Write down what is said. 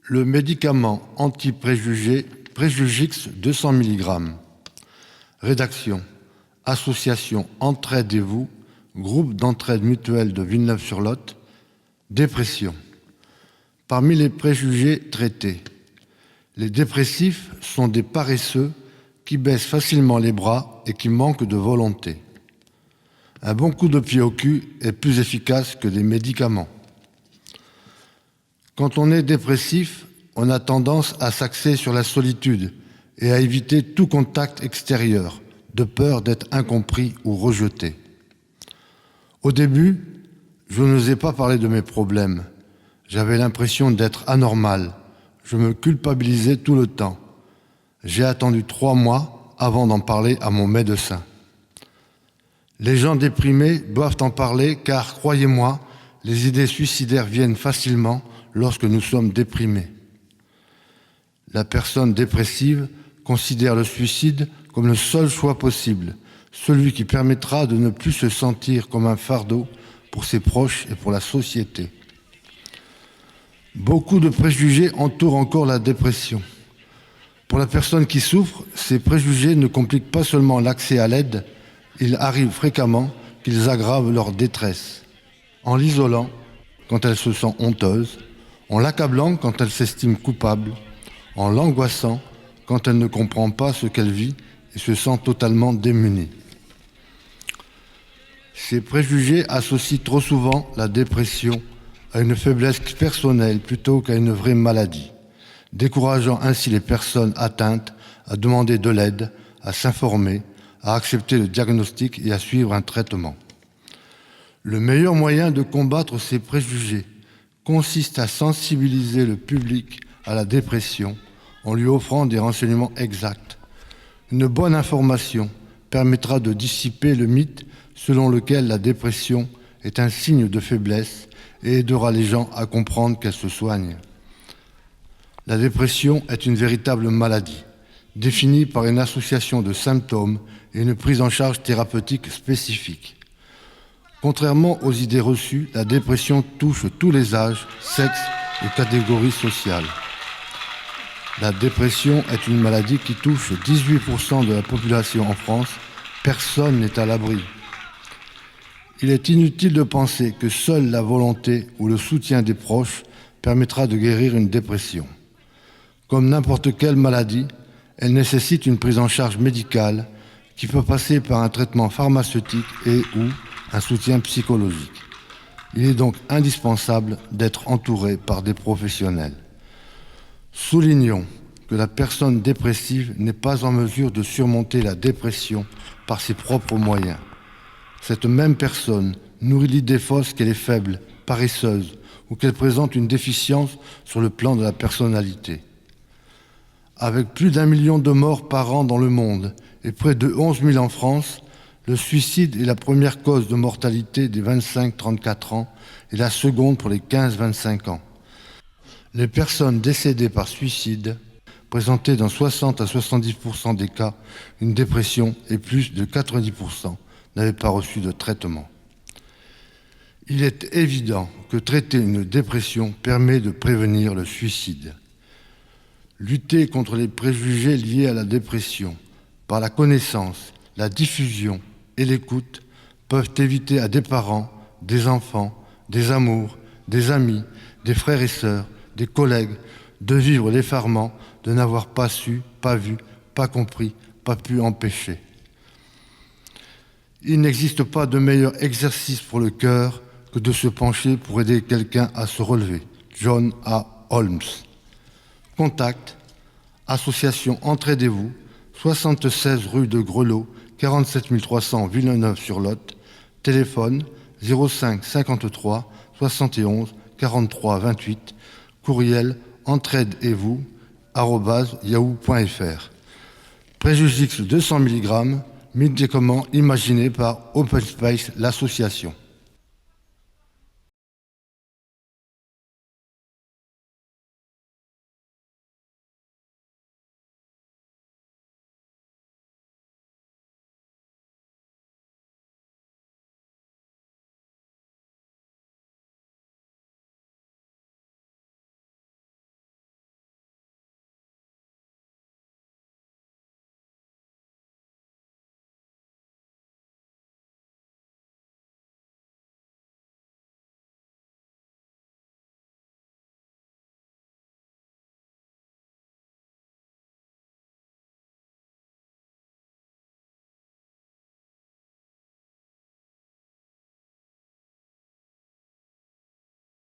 Le médicament anti-préjugé Préjugix 200 mg. Rédaction. Association Entraidez-vous, groupe d'entraide mutuelle de Villeneuve-sur-Lot. Dépression. Parmi les préjugés traités, les dépressifs sont des paresseux qui baissent facilement les bras et qui manquent de volonté. Un bon coup de pied au cul est plus efficace que des médicaments. Quand on est dépressif, on a tendance à s'axer sur la solitude et à éviter tout contact extérieur, de peur d'être incompris ou rejeté. Au début, je n'osais pas parler de mes problèmes. J'avais l'impression d'être anormal. Je me culpabilisais tout le temps. J'ai attendu 3 mois avant d'en parler à mon médecin. Les gens déprimés doivent en parler car, croyez-moi, les idées suicidaires viennent facilement lorsque nous sommes déprimés. La personne dépressive considère le suicide comme le seul choix possible, celui qui permettra de ne plus se sentir comme un fardeau pour ses proches et pour la société. Beaucoup de préjugés entourent encore la dépression. Pour la personne qui souffre, ces préjugés ne compliquent pas seulement l'accès à l'aide, il arrive fréquemment qu'ils aggravent leur détresse, en l'isolant quand elle se sent honteuse, en l'accablant quand elle s'estime coupable, en l'angoissant quand elle ne comprend pas ce qu'elle vit et se sent totalement démunie. Ces préjugés associent trop souvent la dépression à une faiblesse personnelle plutôt qu'à une vraie maladie, décourageant ainsi les personnes atteintes à demander de l'aide, à s'informer, à accepter le diagnostic et à suivre un traitement. Le meilleur moyen de combattre ces préjugés consiste à sensibiliser le public à la dépression en lui offrant des renseignements exacts. Une bonne information permettra de dissiper le mythe selon lequel la dépression est un signe de faiblesse et aidera les gens à comprendre qu'elle se soigne. La dépression est une véritable maladie, définie par une association de symptômes et une prise en charge thérapeutique spécifique. Contrairement aux idées reçues, la dépression touche tous les âges, sexes et catégories sociales. La dépression est une maladie qui touche 18% de la population en France. Personne n'est à l'abri. Il est inutile de penser que seule la volonté ou le soutien des proches permettra de guérir une dépression. Comme n'importe quelle maladie, elle nécessite une prise en charge médicale qui peut passer par un traitement pharmaceutique et ou un soutien psychologique. Il est donc indispensable d'être entouré par des professionnels. Soulignons que la personne dépressive n'est pas en mesure de surmonter la dépression par ses propres moyens. Cette même personne nourrit l'idée fausse qu'elle est faible, paresseuse ou qu'elle présente une déficience sur le plan de la personnalité. Avec plus d'1 million de morts par an dans le monde et près de 11 000 en France, le suicide est la première cause de mortalité des 25-34 ans et la seconde pour les 15-25 ans. Les personnes décédées par suicide présentaient dans 60 à 70% des cas une dépression et plus de 90% n'avaient pas reçu de traitement. Il est évident que traiter une dépression permet de prévenir le suicide. Lutter contre les préjugés liés à la dépression par la connaissance, la diffusion et l'écoute peuvent éviter à des parents, des enfants, des amours, des amis, des frères et sœurs, des collègues de vivre l'effarement de n'avoir pas su, pas vu, pas compris, pas pu empêcher. Il n'existe pas de meilleur exercice pour le cœur que de se pencher pour aider quelqu'un à se relever. John A. Holmes. Contact, association Entraidez-vous, 76 rue de Grelot, 47 300 Villeneuve-sur-Lot, téléphone 05 53 71 43 28, courriel entraidez-vous@yahoo.fr. Préjugix 200 mg, médicament imaginé par Open Space, l'association.